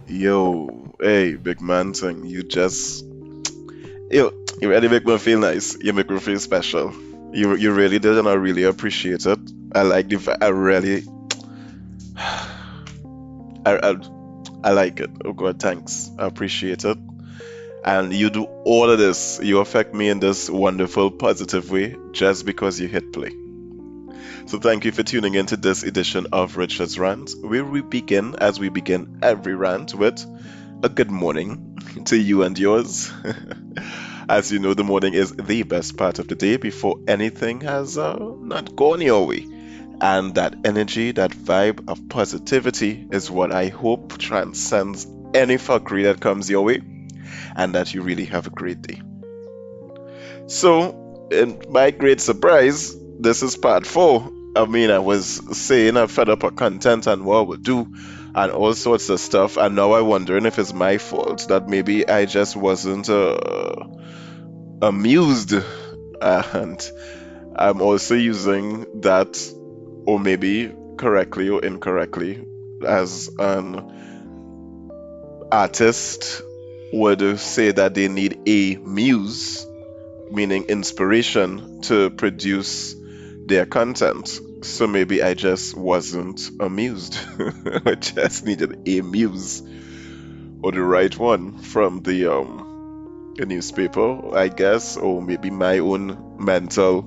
Yo, hey, big man thing, yo, you really make me feel nice. You make me feel special. You really did, and I really appreciate it. I like I really, I, I like it. Oh God, thanks. I appreciate it. And you do all of this. You affect me in this wonderful, positive way just because you hit play. So thank you for tuning into this edition of Richard's Rant, where we begin, as we begin every rant, with a good morning to you and yours. As you know, the morning is the best part of the day before anything has not gone your way. And that energy, that vibe of positivity is what I hope transcends any fuckery that comes your way, and that you really have a great day. So, in my great surprise, this is part four. I mean, I was saying I'm fed up with content and what I would do and all sorts of stuff, and now I'm wondering if it's my fault that maybe I just wasn't amused, and I'm also using that, or maybe correctly or incorrectly, as an artist would say that they need a muse, meaning inspiration, to produce their content. So maybe I just wasn't amused. I just needed a muse, or the right one from the newspaper, I guess, or maybe my own mental,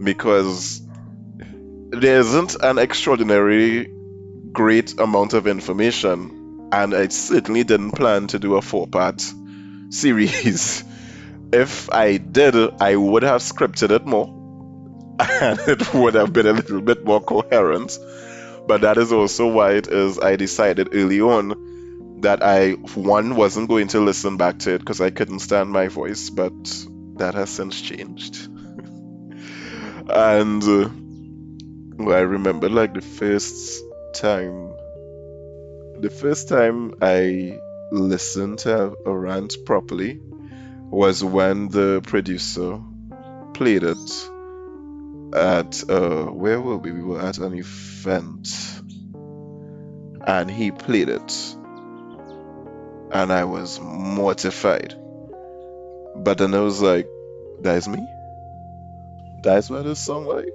because there isn't an extraordinary great amount of information, and I certainly didn't plan to do a four-part series. If I did, I would have scripted it more, and it would have been a little bit more coherent. But that is also why it is I decided early on that I, one, wasn't going to listen back to it because I couldn't stand my voice, but that has since changed. And I remember like time, the first time I listened to a rant properly was when the producer played it at where were we? We were at an event, and he played it, and I was mortified. But then I was like, "That's me. That's what it sound like.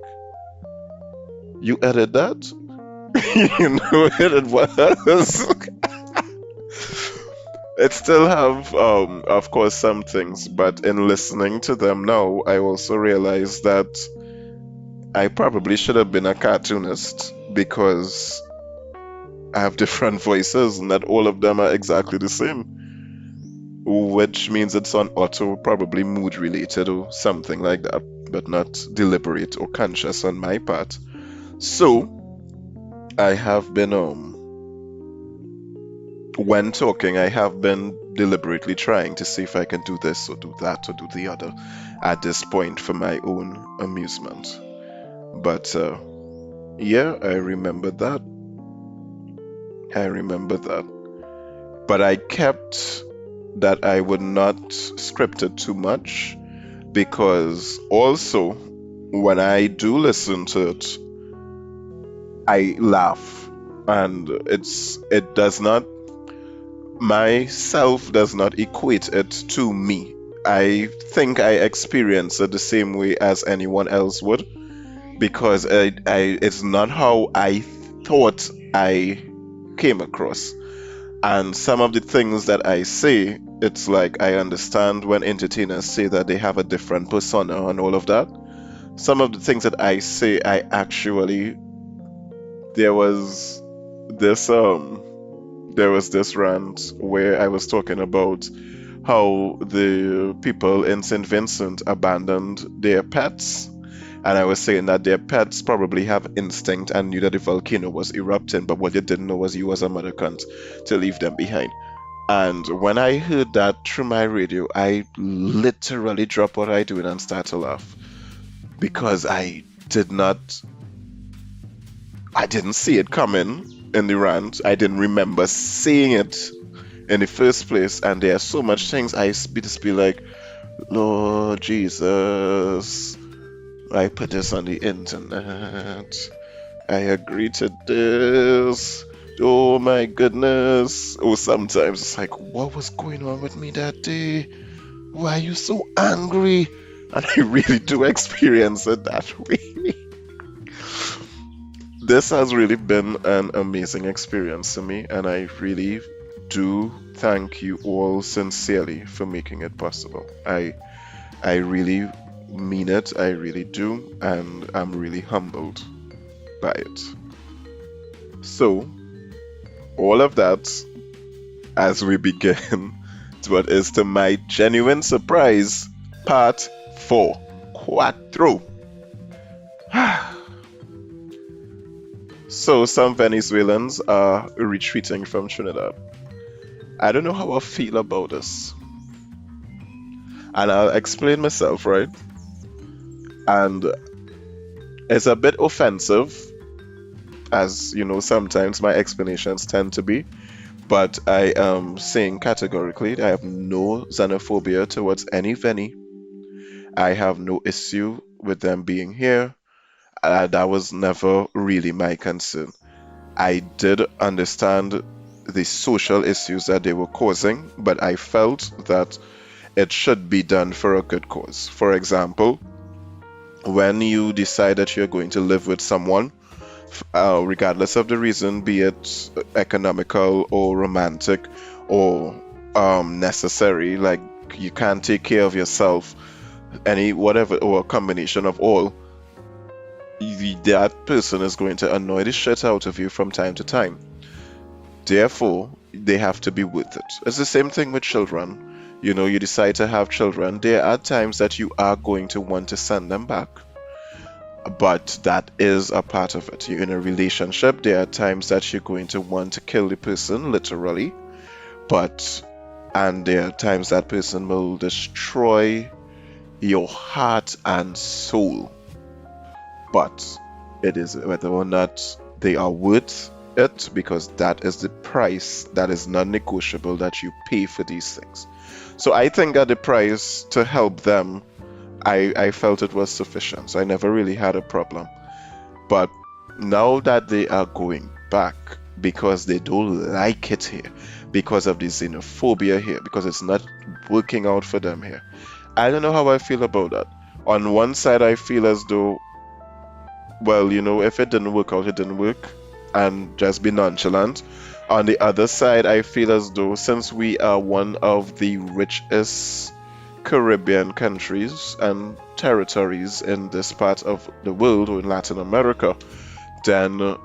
You edit that? You know what it was." It still have, of course, some things, but in listening to them now, I also realized that I probably should have been a cartoonist because I have different voices, and not all of them are exactly the same, which means it's on auto, probably mood related or something like that, but not deliberate or conscious on my part. So I have been, when talking, I have been deliberately trying to see if I can do this or do that or do the other at this point for my own amusement. But yeah, I remember that. I remember that. But I kept that I would not script it too much, because also when I do listen to it, I laugh, and it does not, myself does not equate it to me. I think I experience it the same way as anyone else would, because it's not how I thought I came across. And some of the things that I say, it's like I understand when entertainers say that they have a different persona and all of that. Some of the things that I say, I actually, there was this rant where I was talking about how the people in St. Vincent abandoned their pets, and I was saying that their pets probably have instinct and knew that the volcano was erupting, but what they didn't know was you as a mother cunt to leave them behind. And when I heard that through my radio, I literally dropped what I doing and started to laugh, because I didn't see it coming in the rant. I didn't remember seeing it in the first place, and there are so much things I just be like, Lord Jesus, I put this on the internet. I agree to this. Oh my goodness. Or sometimes it's like, what was going on with me that day? Why are you so angry? And I really do experience it that way. This has really been an amazing experience to me, and I really do thank you all sincerely for making it possible. I really mean it, I really do, and I'm really humbled by it. So, all of that as we begin to what is to my genuine surprise, part 4. Cuatro. So, some Venezuelans are retreating from Trinidad. I don't know how I feel about this. And I'll explain myself, right? And it's a bit offensive, as you know, sometimes my explanations tend to be. But I am saying categorically, I have no xenophobia towards any Veni. I have no issue with them being here. That was never really my concern. I did understand the social issues that they were causing, but I felt that it should be done for a good cause. For example, when you decide that you're going to live with someone, regardless of the reason, be it economical or romantic or necessary, like you can't take care of yourself, any whatever, or a combination of all, that person is going to annoy the shit out of you from time to time. Therefore, they have to be worth it. It's the same thing with children. You know, you decide to have children, there are times that you are going to want to send them back. But that is a part of it. You're in a relationship, there are times that you're going to want to kill the person, literally. But, and there are times that person will destroy your heart and soul. But it is whether or not they are worth it, because that is the price that is non-negotiable that you pay for these things. So I think that the price to help them, I felt it was sufficient. So I never really had a problem. But now that they are going back because they don't like it here, because of the xenophobia here, because it's not working out for them here, I don't know how I feel about that. On one side, I feel as though, well, you know, if it didn't work out, it didn't work, and just be nonchalant. On the other side, I feel as though since we are one of the richest Caribbean countries and territories in this part of the world, or in Latin America, then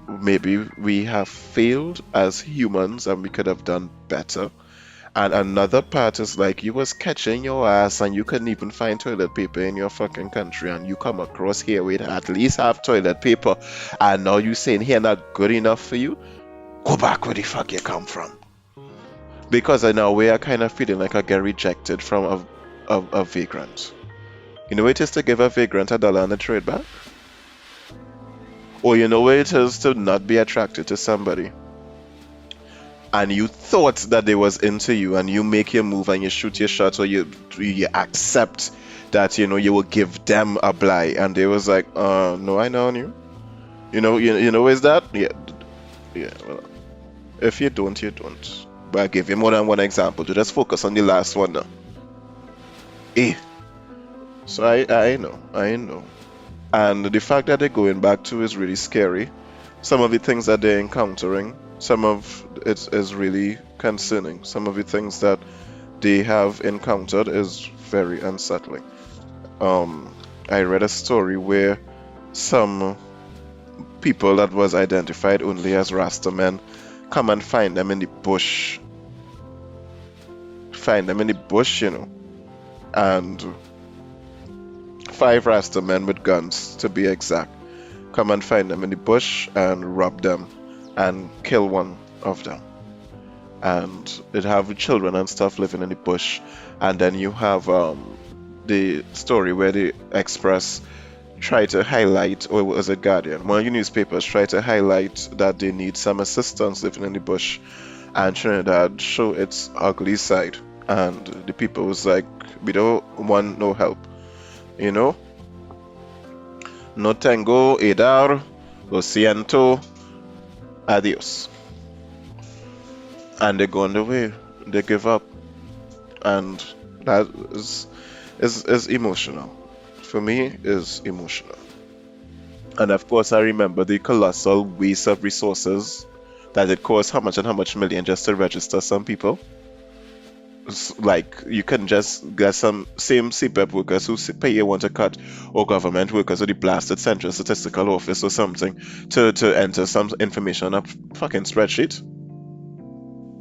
maybe we have failed as humans and we could have done better. And another part is like you was catching your ass and you couldn't even find toilet paper in your fucking country, and you come across here with at least have toilet paper, and now you saying here not good enough for you. Go back where the fuck you come from. Because in a way I kind of feeling like I get rejected from a vagrant. You know what it is to give a vagrant $1 and a trade back? Or you know what it is to not be attracted to somebody, and you thought that they was into you, and you make your move and you shoot your shot, or you accept that, you know, you will give them a blight, and they was like, no, I know you. You know is that? Yeah, well, if you don't, you don't. But I give you more than one example to just focus on the last one now. Eh. So I know. And the fact that they're going back to is really scary. Some of the things that they're encountering, some of it is really concerning. Some of the things that they have encountered is very unsettling. I read a story where some people that was identified only as Rasta men come and find them in the bush. Find them in the bush, you know. And 5 Rasta men with guns, to be exact, come and find them in the bush and rob them and kill one of them. And they have children and stuff living in the bush. And then you have the story where the Express try to highlight, or was it Guardian? One of your newspapers try to highlight that they need some assistance living in the bush, and Trinidad show its ugly side. And the people was like, we don't want no help, you know? No tengo, edar, lo siento, adios. and they go on the way. They give up, and that is emotional. For me, is emotional. And of course, I remember the colossal waste of resources that it costs how much and how much million just to register some people. Like you can just get some same CPEP workers who pay you want to cut, or government workers or the blasted Central Statistical Office or something to enter some information on a fucking spreadsheet.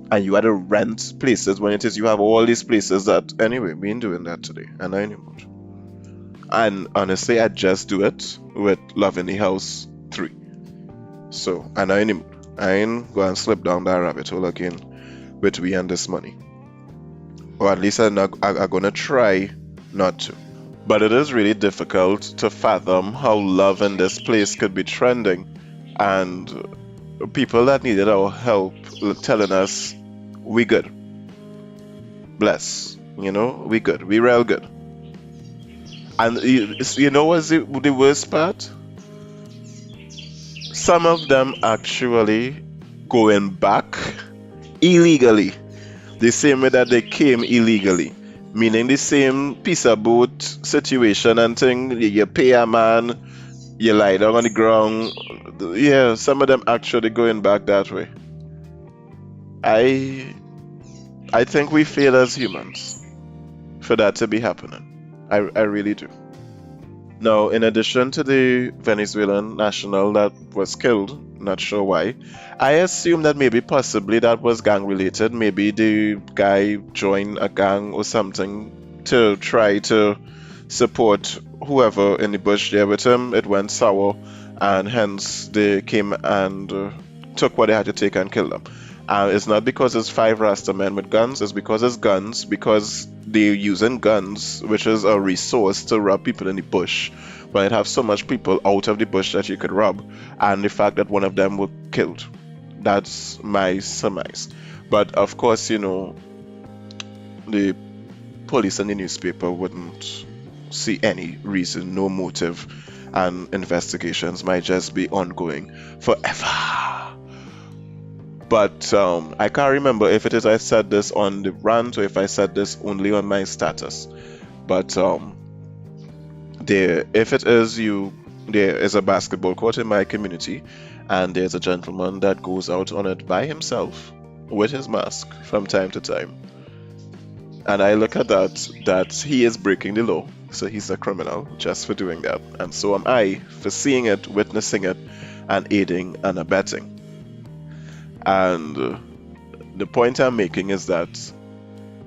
And you had to rent places when it is you have all these places that anyway we ain't doing that today and I ain't much. And honestly I just do it with Love in the House 3. So and I ain't going to slip down that rabbit hole again with we and this money. Or at least I'm gonna try not to. But it is really difficult to fathom how love in this place could be trending, and people that needed our help telling us we good, bless, we good, we real good. And you know what's the worst part? Some of them actually going back illegally, the same way that they came illegally. Meaning the same piece of boat situation and thing. You pay a man, you lie down on the ground. Yeah, some of them actually going back that way. I I think we fail as humans for that to be happening. I really do. Now, in addition to the Venezuelan national that was killed, not sure why, I assume that maybe possibly that was gang related. Maybe the guy joined a gang or something to try to support whoever in the bush there with him. It went sour, and hence they came and took what they had to take and killed them. It's not because it's five Rasta men with guns, it's because it's guns, because they're using guns, which is a resource to rob people in the bush. But it have so much people out of the bush that you could rob, and the fact that one of them were killed. That's my surmise. But of course, the police and the newspaper wouldn't see any reason, no motive, and investigations might just be ongoing forever. But I can't remember if it is I said this on the rant or if I said this only on my status. But if it is there is a basketball court in my community, and there's a gentleman that goes out on it by himself with his mask from time to time. And I look at that he is breaking the law, so he's a criminal just for doing that. And so am I for seeing it, witnessing it, and aiding and abetting. And the point I'm making is that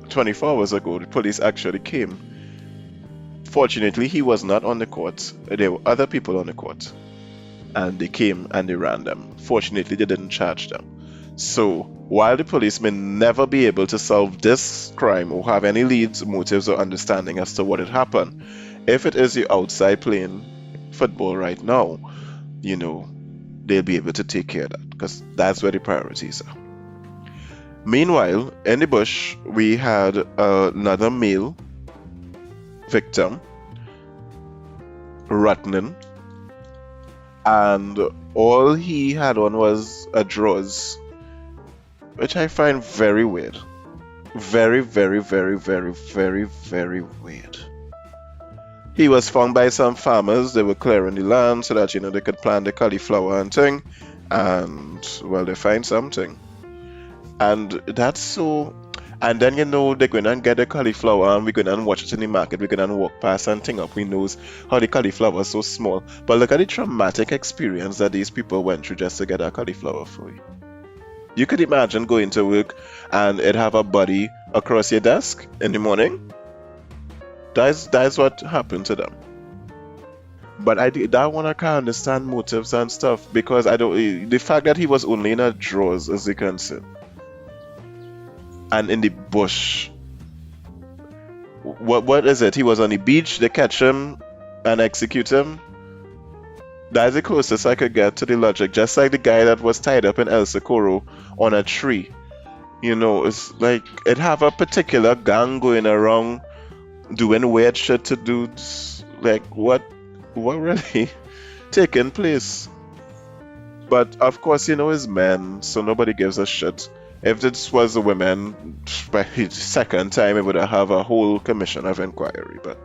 24 hours ago, the police actually came. Fortunately, he was not on the court. There were other people on the court. And they came and they ran them. Fortunately, they didn't charge them. So, while the police may never be able to solve this crime or have any leads, motives, or understanding as to what had happened, if it is you outside playing football right now, they'll be able to take care of that, because that's where the priorities are. Meanwhile, in the bush, we had another male victim, Rutnan, and all he had on was a drawers, which I find very weird. Very, very, very, very, very, very weird. He was found by some farmers. They were clearing the land so that they could plant the cauliflower and thing. And well, they find something. And that's so. And then they're going to get the cauliflower and we're going to watch it in the market. We're going to walk past and think up. We knows how the cauliflower is so small. But look at the traumatic experience that these people went through just to get a cauliflower for you. You could imagine going to work and it have a body across your desk in the morning. That's what happened to them. But that one I can't understand motives and stuff, because I don't. The fact that he was only in a drawers as you can see, and in the bush. What is it? He was on the beach. They catch him and execute him. That's the closest I could get to the logic. Just like the guy that was tied up in El Socorro on a tree. It's like it have a particular gang going around doing weird shit to dudes. Like what really taking place? But of course, it's men, so nobody gives a shit. If this was the women, by the second time, it would have a whole commission of inquiry. But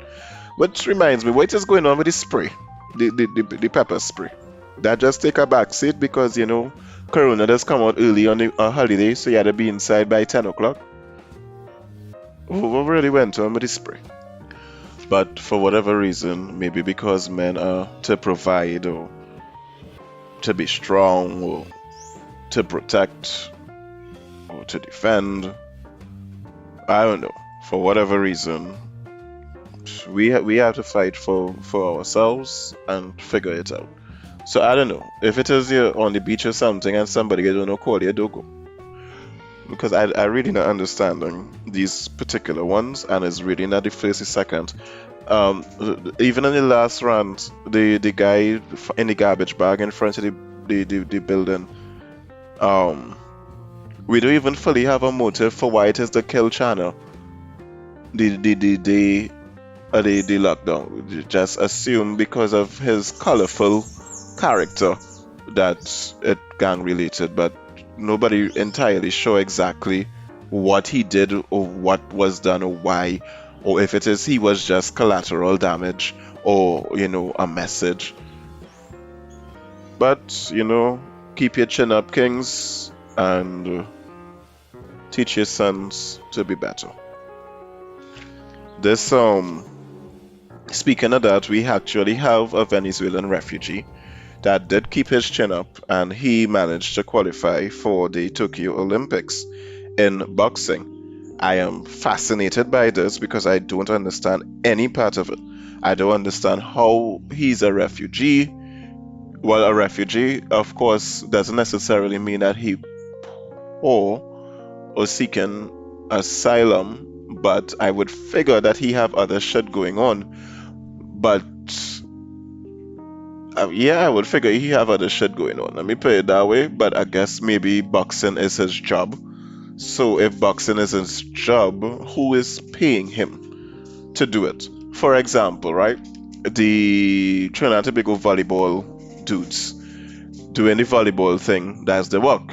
which reminds me, what is going on with the spray, the pepper spray? That just take a back seat because Corona does come out early on the holiday, so you had to be inside by 10 o'clock. What really went on with the spray? But for whatever reason, maybe because men are to provide or to be strong or to protect or to defend, I don't know. For whatever reason, we have to fight for ourselves and figure it out. So I don't know if it is you're on the beach or something and somebody you don't know call you, don't go, because I really not understanding these particular ones, and it's really not the first, the second. Even in the last rant, the guy in the garbage bag in front of the building, um, we don't even fully have a motive for why it is the kill channel. The lockdown. We just assume because of his colorful character that it gang related, but nobody entirely sure exactly what he did or what was done or why, or if it is he was just collateral damage or a message. But keep your chin up, kings, and teach your sons to be better. This Speaking of that, we actually have a Venezuelan refugee that did keep his chin up, and he managed to qualify for the Tokyo Olympics in boxing. I am fascinated by this because I don't understand any part of it. I don't understand how he's a refugee. Well, a refugee, of course, doesn't necessarily mean that he or seeking asylum, but I would figure that he have other shit going on. But yeah, I would figure he have other shit going on. Let me put it that way. But I guess maybe boxing is his job. So if boxing is his job, who is paying him to do it? For example, right? The Trinidad and Tobago volleyball dudes doing the volleyball thing, that's the work.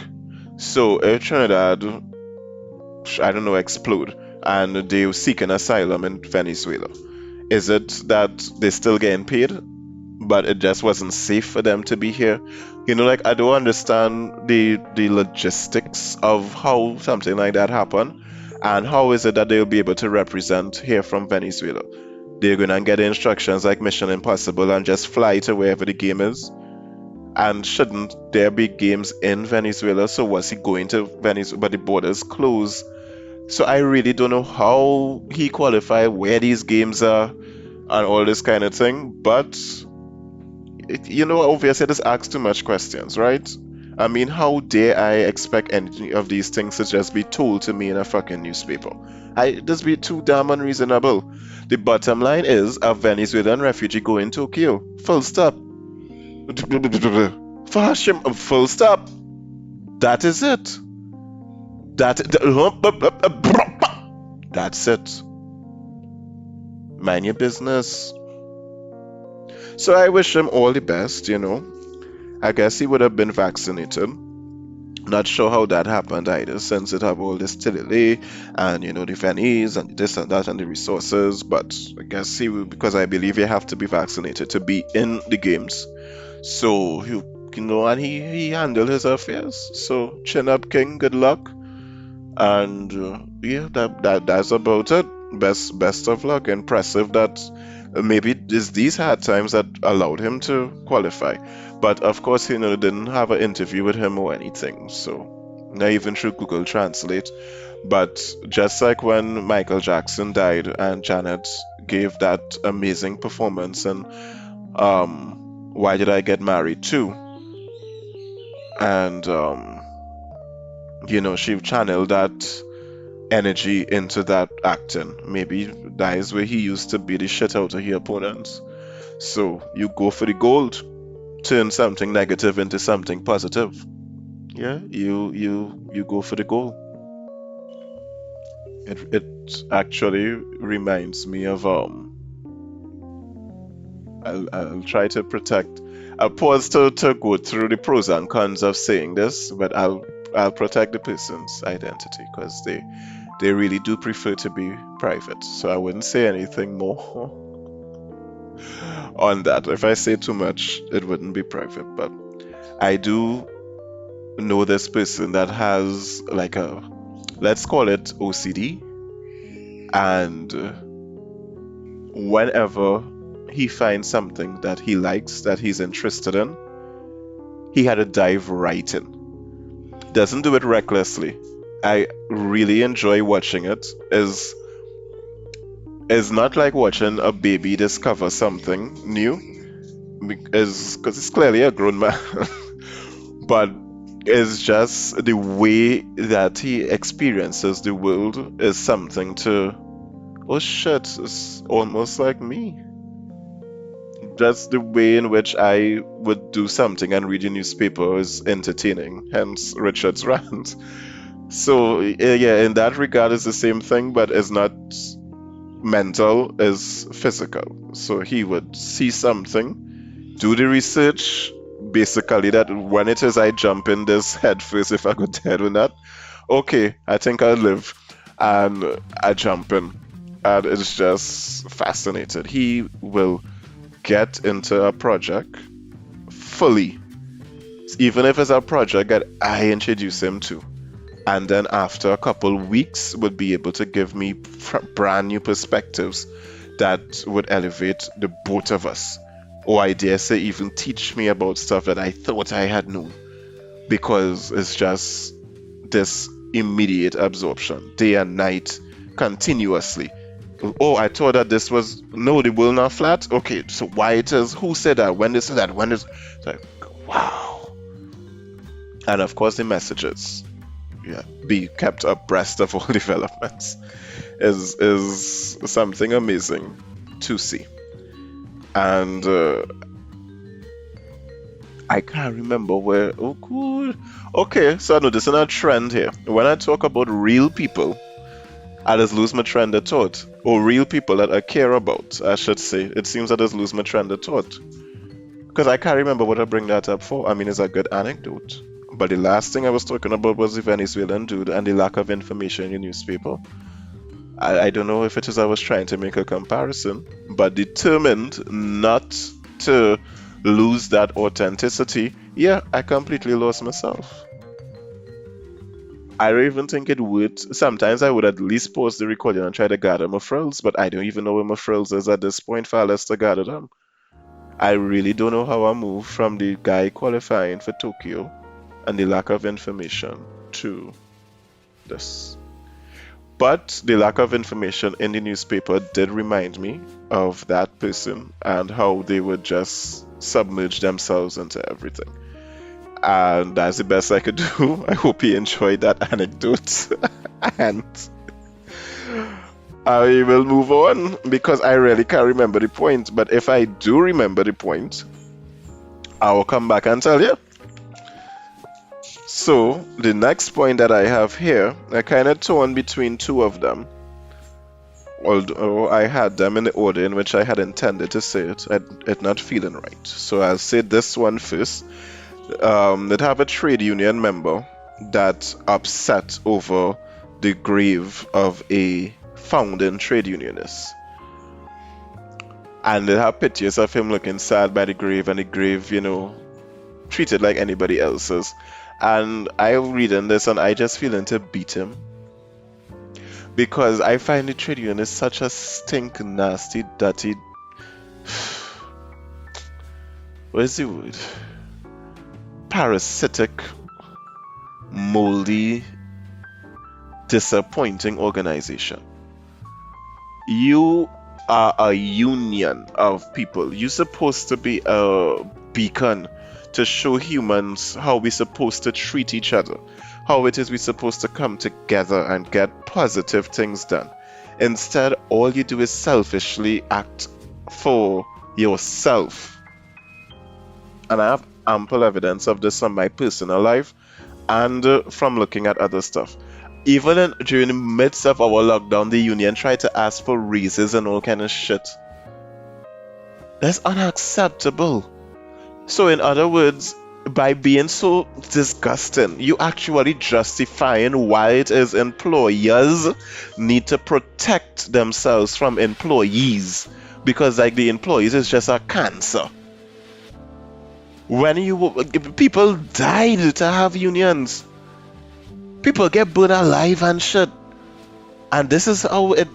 So if Trinidad, I don't know, explode and they're seeking asylum in Venezuela, is it that they're still getting paid, but it just wasn't safe for them to be here? Like I don't understand the logistics of how something like that happen, and how is it that they'll be able to represent here from Venezuela? They're gonna get instructions like Mission Impossible and just fly to wherever the game is. And shouldn't there be games in Venezuela? So was he going to Venezuela, but the borders closed? So I really don't know how he qualified, where these games are, and all this kind of thing. But obviously, this asks too much questions, right? I mean, how dare I expect any of these things to just be told to me in a fucking newspaper? This be too damn unreasonable. The bottom line is a Venezuelan refugee going to Tokyo. Full stop. Fashion. Full stop. That is it. That's it. Mind your business. So I wish him all the best. I guess he would have been vaccinated. Not sure how that happened either, since it have all this delay and the fees and this and that and the resources. But I guess he will, because I believe you have to be vaccinated to be in the games. So and he handled his affairs. So chin up, King. Good luck. And yeah, that's about it. Best of luck. Impressive that maybe it's these hard times that allowed him to qualify. But of course, didn't have an interview with him or anything. So not even through Google Translate. But just like when Michael Jackson died and Janet gave that amazing performance and Why Did I Get Married Too? And she channeled that energy into that acting. Maybe that is where he used to beat the shit out of his opponents. So you go for the gold, turn something negative into something positive. Yeah, you go for the gold. It actually reminds me of I'll try to protect. I'll pause to go through the pros and cons of saying this, but I'll I'll protect the person's identity because they really do prefer to be private. So I wouldn't say anything more on that. If I say too much, it wouldn't be private. But I do know this person that has like a, let's call it OCD, and whenever he finds something that he likes, that he's interested in, he had to dive right in. Doesn't do it recklessly. I really enjoy watching it. Is not like watching a baby discover something new, because it's clearly a grown man, but it's just the way that he experiences the world is something to, oh shit, it's almost like me. That's the way in which I would do something and read a newspaper is entertaining, hence Richard's rant. So yeah, in that regard, it's the same thing, but it's not mental, it's physical. So he would see something, do the research, basically that when it is I jump in this head first, if I go dead or not, okay, I think I'll live, and I jump in, and it's just fascinated. He will get into a project fully, even if it's a project that I introduce him to. And then after a couple weeks, would be able to give me brand new perspectives that would elevate the both of us. Or I dare say, even teach me about stuff that I thought I had known. Because it's just this immediate absorption, day and night, continuously. Oh, I thought that this was, no, the world not flat. Okay, so why it is? Who said that? When they said that? When is? It's like, wow. And of course, the messages. Yeah, be kept abreast of all developments is something amazing to see. And I can't remember where. Oh, cool. Okay, so I know this is a trend here. When I talk about real people, I just lose my trend of thought. Or real people that I care about, I should say. It seems I just lose my trend of thought. Because I can't remember what I bring that up for. I mean, it's a good anecdote. But the last thing I was talking about was the Venezuelan dude and the lack of information in the newspaper. I don't know if it is I was trying to make a comparison, but determined not to lose that authenticity, yeah, I completely lost myself. I don't even think it would. Sometimes I would at least pause the recording and try to gather my frills, but I don't even know where my frills is at this point, far less to gather them. I really don't know how I moved from the guy qualifying for Tokyo and the lack of information to this. But the lack of information in the newspaper did remind me of that person and how they would just submerge themselves into everything. And that's the best I could do. I hope you enjoyed that anecdote. And I will move on because I really can't remember the point. But if I do remember the point, I will come back and tell you. So, the next point that I have here, I kind of torn between two of them. Although I had them in the order in which I had intended to say it, it's not feeling right. So I'll say this one first. That have a trade union member that upset over the grave of a founding trade unionist. And they have pictures of him looking sad by the grave, and the grave, treated like anybody else's. And I'm reading this and I just feeling to beat him. Because I find the trade union is such a stink, nasty, dirty. What is the word? Parasitic, moldy, disappointing organization. You are a union of people. You're supposed to be a beacon to show humans how we're supposed to treat each other, how it is we're supposed to come together and get positive things done. Instead, all you do is selfishly act for yourself. And I have ample evidence of this from my personal life and from looking at other stuff. Even during the midst of our lockdown, the union tried to ask for raises and all kind of shit. That's unacceptable. So in other words, by being so disgusting, you actually justifying why it is employers need to protect themselves from employees, because like the employees is just a cancer. When you people died to have unions, people get burned alive and shit, and this is how it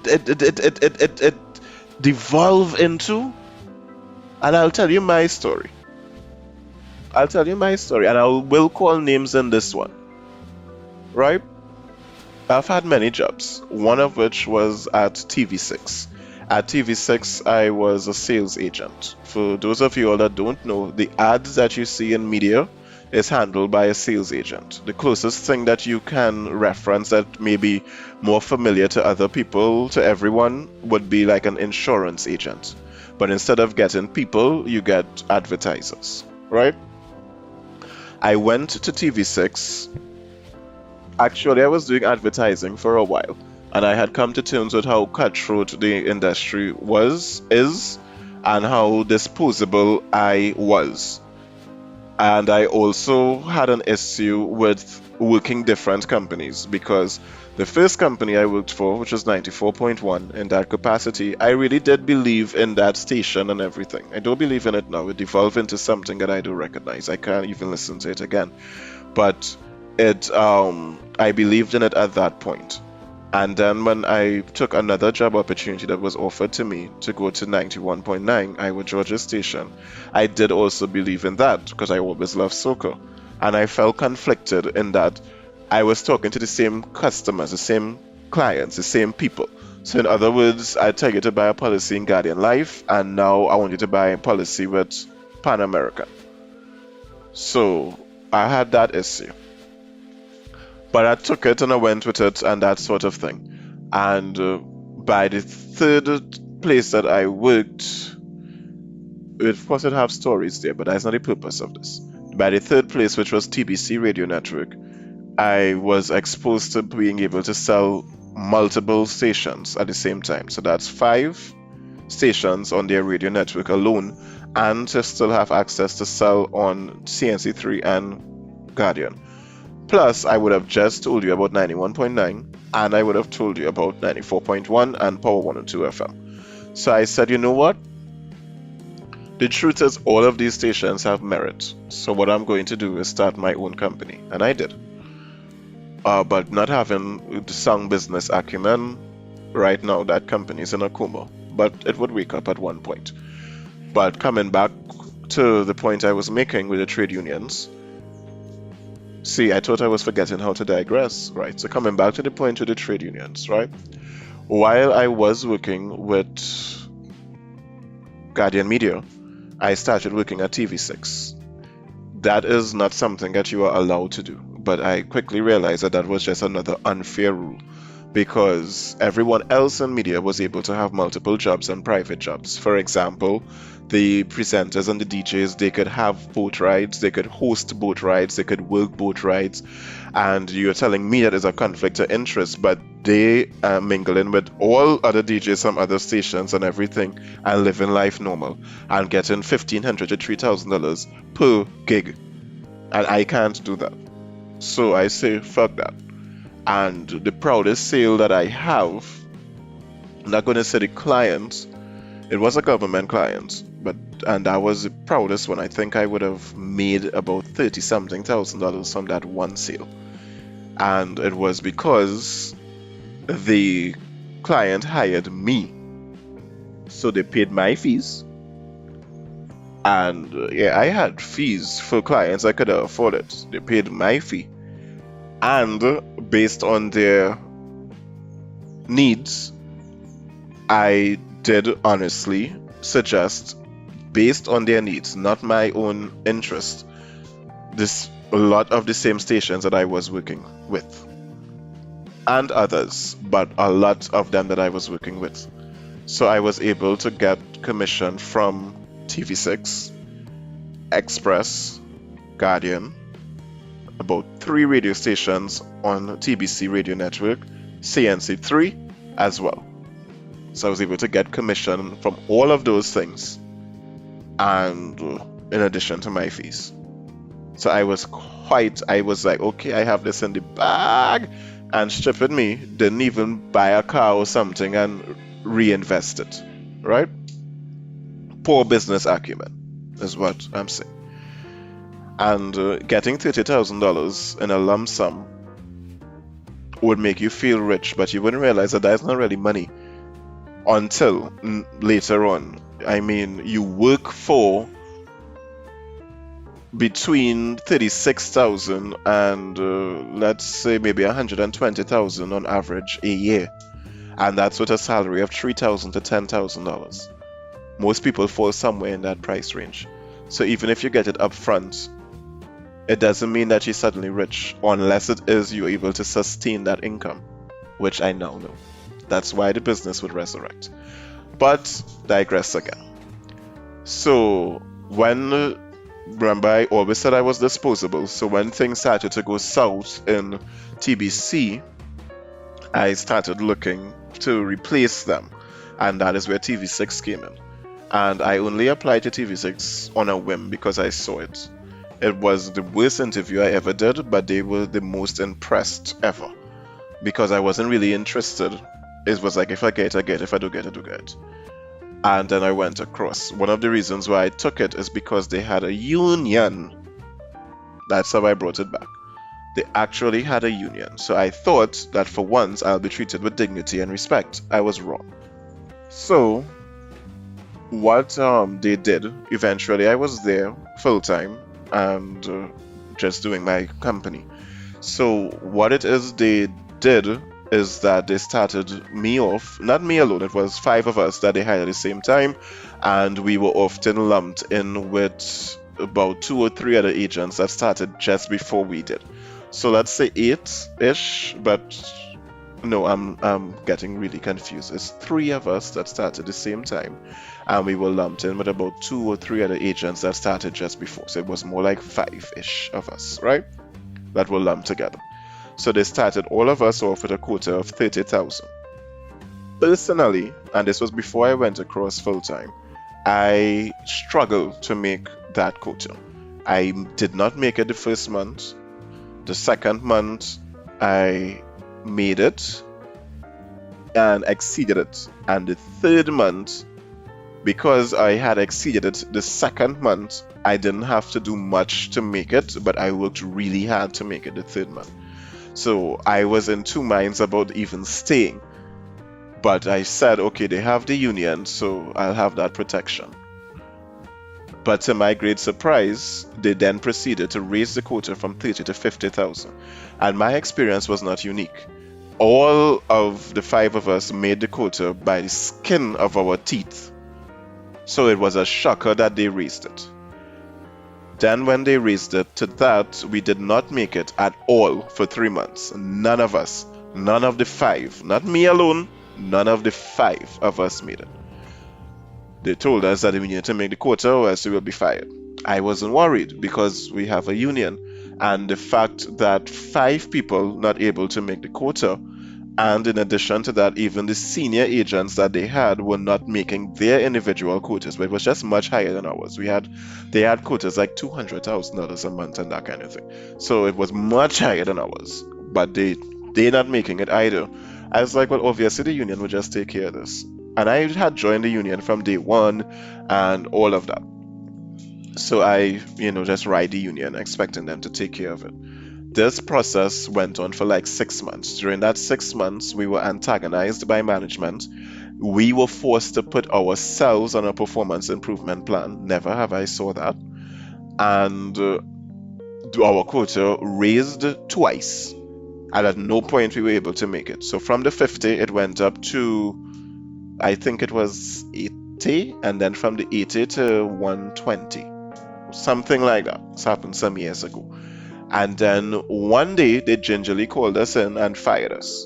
devolve into. And I'll tell you my story. I'll tell you my story, and I will call names in this one, right? I've had many jobs, one of which was at TV6. At TV6, I was a sales agent. For those of you all that don't know, the ads that you see in media is handled by a sales agent. The closest thing that you can reference that may be more familiar to other people, to everyone, would be like an insurance agent. But instead of getting people, you get advertisers, right? I went to TV6. Actually, I was doing advertising for a while, and I had come to terms with how cutthroat the industry is, and how disposable I was. And I also had an issue with working different companies, because the first company I worked for, which was 94.1, in that capacity, I really did believe in that station and everything. I don't believe in it now. It evolved into something that I do recognize. I can't even listen to it again. But I believed in it at that point. And then when I took another job opportunity that was offered to me to go to 91.9 Iowa Georgia station, I did also believe in that because I always loved soccer. And I felt conflicted in that I was talking to the same customers, the same clients, the same people. So in other words, I tell you to buy a policy in Guardian Life, and now I want you to buy a policy with Pan American. So I had that issue. But I took it and I went with it and that sort of thing. And by the third place that I worked, of course, I'd have stories there, but that's not the purpose of this. By the third place, which was TBC Radio Network, I was exposed to being able to sell multiple stations at the same time. So that's 5 stations on their radio network alone, and to still have access to sell on CNC3 and Guardian. Plus, I would have just told you about 91.9, and I would have told you about 94.1 and Power 102 FM. So I said, you know what? The truth is, all of these stations have merit. So what I'm going to do is start my own company. And I did. But not having the sound business acumen, right now that company is in a coma. But it would wake up at one point. But coming back to the point I was making with the trade unions, see, I thought I was forgetting how to digress, right? So coming back to the point with the trade unions, right? While I was working with Guardian Media, I started working at TV6. That is not something that you are allowed to do, but I quickly realized that that was just another unfair rule, because everyone else in media was able to have multiple jobs and private jobs. For example, the presenters and the DJs, they could have boat rides, they could host boat rides, they could work boat rides, and you're telling me that there's a conflict of interest, but they are mingling with all other DJs from other stations and everything, and living life normal, and getting $1,500 to $3,000 per gig, and I can't do that. So I say, fuck that. And the proudest sale that I have, I'm not going to say the client, it was a government client, and that was the proudest one. I think I would have made about 30 something thousand dollars from that one sale. And it was because the client hired me. So they paid my fees. And yeah, I had fees for clients I could afford it. They paid my fee. And based on their needs, I did honestly suggest, based on their needs, not my own interest, this a lot of the same stations that I was working with, and others, but a lot of them that I was working with. So I was able to get commission from TV6, Express, Guardian, about 3 radio stations on TBC Radio Network, CNC3 as well. So I was able to get commission from all of those things, and in addition to my fees. So I was like, okay, I have this in the bag. And stupid me didn't even buy a car or something and reinvest it. Right? Poor business acumen is what I'm saying. And getting $30,000 in a lump sum would make you feel rich, but you wouldn't realize that that's not really money until later on. I mean, you work for between 36,000 and let's say maybe 120,000 on average a year, and that's with a salary of $3,000 to $10,000. Most people fall somewhere in that price range. So even if you get it up front, it doesn't mean that you're suddenly rich unless it is you're able to sustain that income, which I now know. That's why the business would resurrect. But digress again. So when remember, I always said I was disposable. So when things started to go south in TBC, I started looking to replace them. And that is where TV6 came in. And I only applied to TV6 on a whim because I saw it. It was the worst interview I ever did, but they were the most impressed ever. Because I wasn't really interested. It was like, if I get it, I get it. If I don't get it, I don't get it. And then I went across. One of the reasons why I took it is because they had a union. That's how I brought it back. They actually had a union. So I thought that for once I'll be treated with dignity and respect. I was wrong. So what they did, eventually I was there full time and just doing my company. So what it is they did is that they started me off, not me alone, it was 5 of us that they hired at the same time, and we were often lumped in with about 2 or 3 other agents that started just before we did. So let's say 8-ish, but no, I'm getting really confused. It's 3 of us that started at the same time, and we were lumped in with about 2 or 3 other agents that started just before. So it was more like 5-ish of us, right? That were lumped together. So they started all of us off with a quota of 30,000. Personally, and this was before I went across full time, I struggled to make that quota. I did not make it the first month. The second month, I made it and exceeded it. And the third month, because I had exceeded it the second month, I didn't have to do much to make it, but I worked really hard to make it the third month. So I was in 2 minds about even staying. But I said, okay, they have the union, so I'll have that protection. But to my great surprise, they then proceeded to raise the quota from 30 to 50,000. And my experience was not unique. All of the 5 of us made the quota by the skin of our teeth. So it was a shocker that they raised it. Then when they raised it to that, we did not make it at all for 3 months. None of us. None of the 5. Not me alone. None of the 5 of us made it. They told us that we needed to make the quota or else we will be fired. I wasn't worried because we have a union. And the fact that 5 people not able to make the quota, and in addition to that, even the senior agents that they had were not making their individual quotas, but it was just much higher than ours. They had quotas like $200,000 a month and that kind of thing. So it was much higher than ours, but they're not making it either. I was like, well, obviously the union would just take care of this. And I had joined the union from day one and all of that. So I, just ride the union, expecting them to take care of it. This process went on for like 6 months. During that 6 months, we were antagonized by management. We were forced to put ourselves on a performance improvement plan. Never have I saw that. And our quota raised twice. And at no point we were able to make it. So from the 50, it went up to, I think it was 80. And then from the 80 to 120. Something like that. This happened some years ago. And then one day they gingerly called us in and fired us.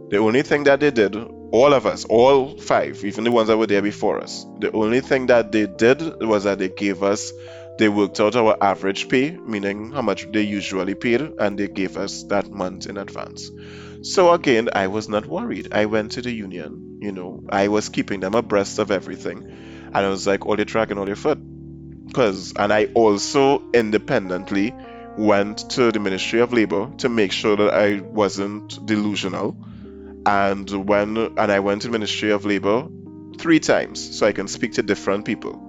The only thing that they did, all of us, all 5, even the ones that were there before us, the only thing that they did was that they worked out our average pay, meaning how much they usually paid, and they gave us that month in advance. So again, I was not worried. I went to the union, I was keeping them abreast of everything. And I was like, all your track and all your foot. And I also independently went to the Ministry of Labor to make sure that I wasn't delusional. And I went to the Ministry of Labor 3 times so I can speak to different people.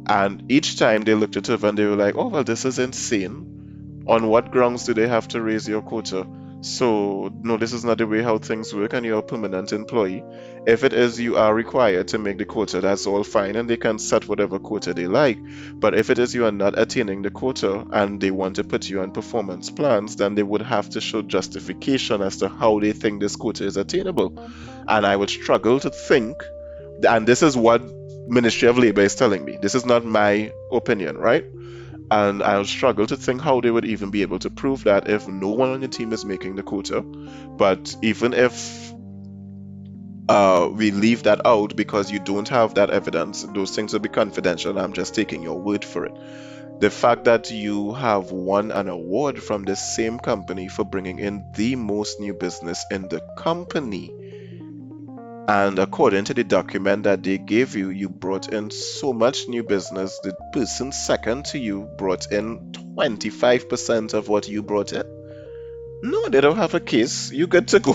And each time they looked at it and they were like, oh, well, this is insane. On what grounds do they have to raise your quota? So, no, this is not the way how things work, and you're a permanent employee. If it is you are required to make the quota, that's all fine, and they can set whatever quota they like. But if it is you are not attaining the quota and they want to put you on performance plans, then they would have to show justification as to how they think this quota is attainable. And I would struggle to think, and this is what Ministry of Labor is telling me. This is not my opinion, right? And I'll struggle to think how they would even be able to prove that if no one on your team is making the quota. But even if we leave that out because you don't have that evidence, those things will be confidential. I'm just taking your word for it. The fact that you have won an award from the same company for bringing in the most new business in the company, and according to the document that they gave you, you brought in so much new business, the person second to you brought in 25% of what you brought in. No, they don't have a case. You good to go.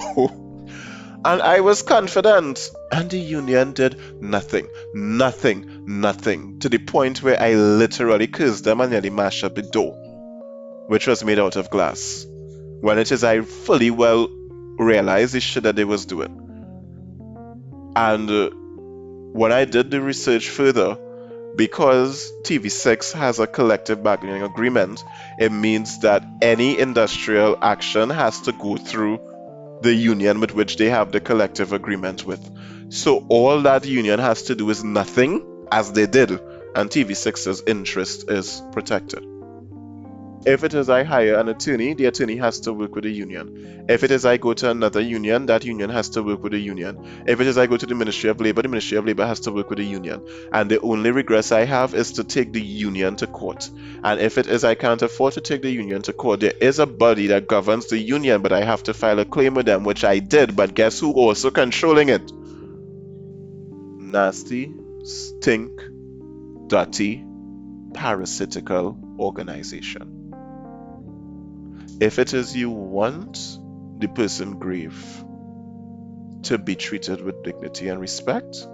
And I was confident. And the union did nothing, nothing, nothing. To the point where I literally cursed them and nearly mashed up the door, which was made out of glass. When it is I fully well realized the shit that they was doing. And when I did the research further, because TV6 has a collective bargaining agreement, it means that any industrial action has to go through the union with which they have the collective agreement with. So all that union has to do is nothing, as they did, and TV6's interest is protected. If it is I hire an attorney, the attorney has to work with the union. If it is I go to another union, that union has to work with the union. If it is I go to the Ministry of Labor, the Ministry of Labor has to work with the union. And the only regress I have is to take the union to court. And if it is I can't afford to take the union to court, there is a body that governs the union, but I have to file a claim with them, which I did. But guess who also controlling it? Nasty, stink, dirty, parasitical organization. If it is you want the person grave to be treated with dignity and respect,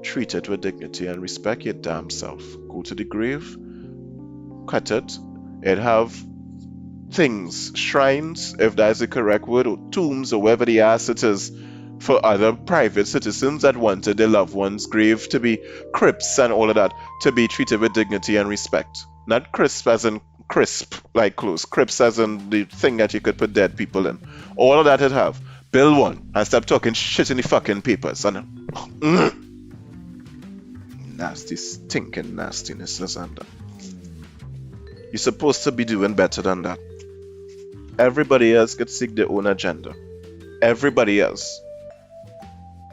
treat it with dignity and respect your damn self. Go to the grave, cut it, it have things, shrines, if that is the correct word, or tombs, or whatever the ass it is, for other private citizens that wanted their loved one's grave to be crypts and all of that, to be treated with dignity and respect. Not crisp as in crisp, like clothes. Crisps as in the thing that you could put dead people in. All of that it have. Build one and stop talking shit in the fucking papers. And nasty, stinking nastiness, Lasanda. You're supposed to be doing better than that. Everybody else could seek their own agenda. Everybody else.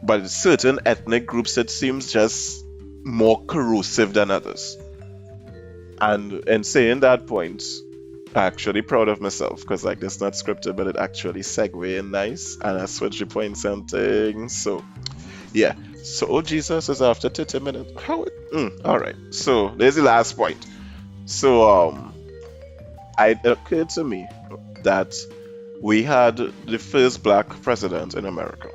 But certain ethnic groups, it seems just more corrosive than others. And in saying that point, I'm actually proud of myself because like this not scripted, but it actually segued in nice, and I switched the points and things. So yeah. So oh Jesus is after 30 minutes. How? All right. So there's the last point. So it occurred to me that we had the first black president in America,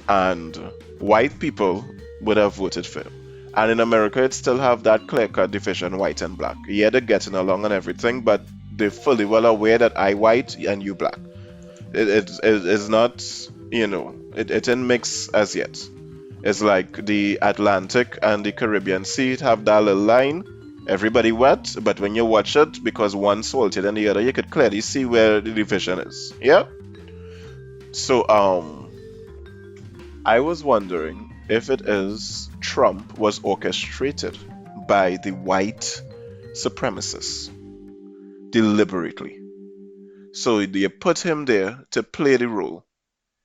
and white people would have voted for him. And in America, it still have that clear-cut division, white and black. Yeah, they're getting along and everything, but they're fully well aware that I white and you black. It is not, it didn't mix as yet. It's like the Atlantic and the Caribbean Sea have that little line. Everybody wet, but when you watch it, because one salted and the other, you could clearly see where the division is. Yeah? So, I was wondering if it is Trump was orchestrated by the white supremacists deliberately. So they put him there to play the role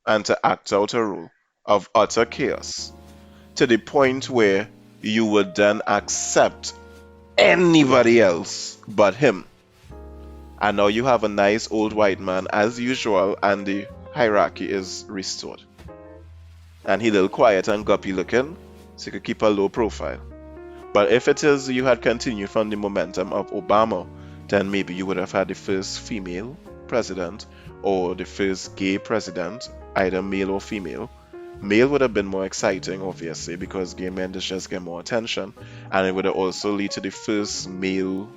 and to act out a role of utter chaos to the point where you would then accept anybody else but him. And now you have a nice old white man as usual, and the hierarchy is restored. And he little quiet and guppy looking, so he could keep a low profile. But if it is you had continued from the momentum of Obama, then maybe you would have had the first female president or the first gay president, either male or female. Male would have been more exciting, obviously, because gay men just get more attention, and it would have also lead to the first male,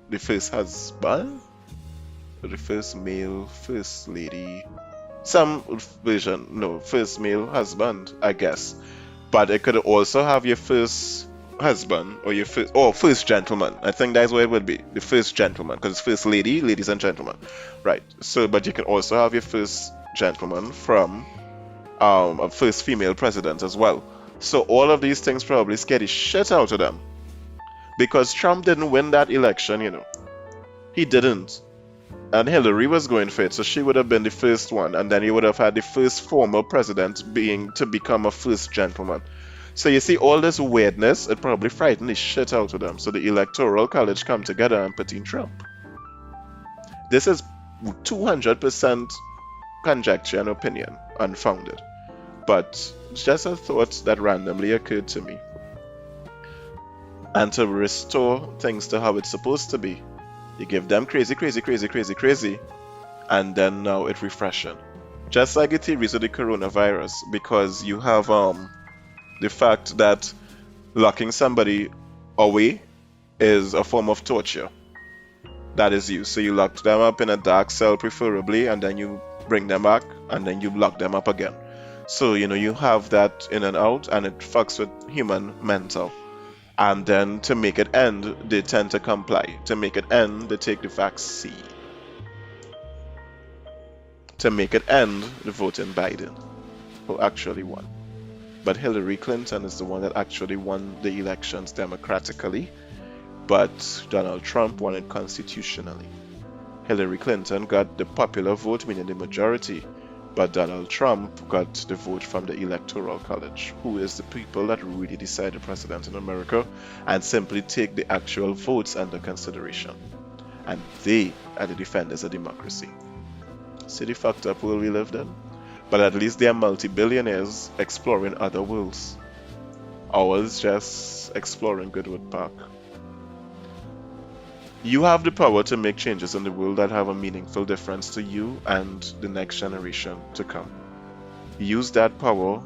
the first husband, or the first male first lady, some version, no, first male husband, I guess. But it could also have your first husband or your first or first gentleman. I think that's what it would be, the first gentleman, because it's first lady, ladies and gentlemen, right? So, but you can also have your first gentleman from a first female president as well. So all of these things probably scared the shit out of them because Trump didn't win that election, he didn't. And Hillary was going for it, so she would have been the first one, and then you would have had the first former president being to become a first gentleman. So you see all this weirdness, it probably frightened the shit out of them. So the electoral college come together and put in Trump. This is 200% conjecture and opinion, unfounded. But just a thought that randomly occurred to me. And to restore things to how it's supposed to be, you give them crazy, crazy, crazy, crazy, crazy, and then now it's refreshing. Just like the theories of the coronavirus, because you have the fact that locking somebody away is a form of torture. That is you. So you lock them up in a dark cell preferably, and then you bring them back, and then you lock them up again. So, you have that in and out, and it fucks with human mental. And then to make it end, they tend to comply. To make it end, they take the vaccine. To make it end, they vote in Biden, who actually won. But Hillary Clinton is the one that actually won the elections democratically, but Donald Trump won it constitutionally. Hillary Clinton got the popular vote, meaning the majority, but Donald Trump got the vote from the Electoral College, who is the people that really decide the president in America and simply take the actual votes under consideration. And they are the defenders of democracy. See the fucked up world we lived in? But at least they are multi-billionaires exploring other worlds. Ours just exploring Goodwood Park. You have the power to make changes in the world that have a meaningful difference to you and the next generation to come. Use that power,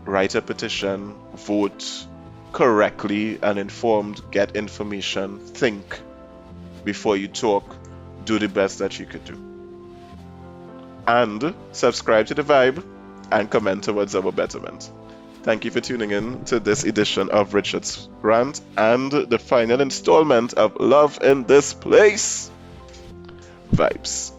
write a petition, vote correctly and informed, get information, think before you talk, do the best that you could do. And subscribe to the vibe and comment towards our betterment. Thank you for tuning in to this edition of Richard's Rant and the final installment of Love in This Place. Vibes.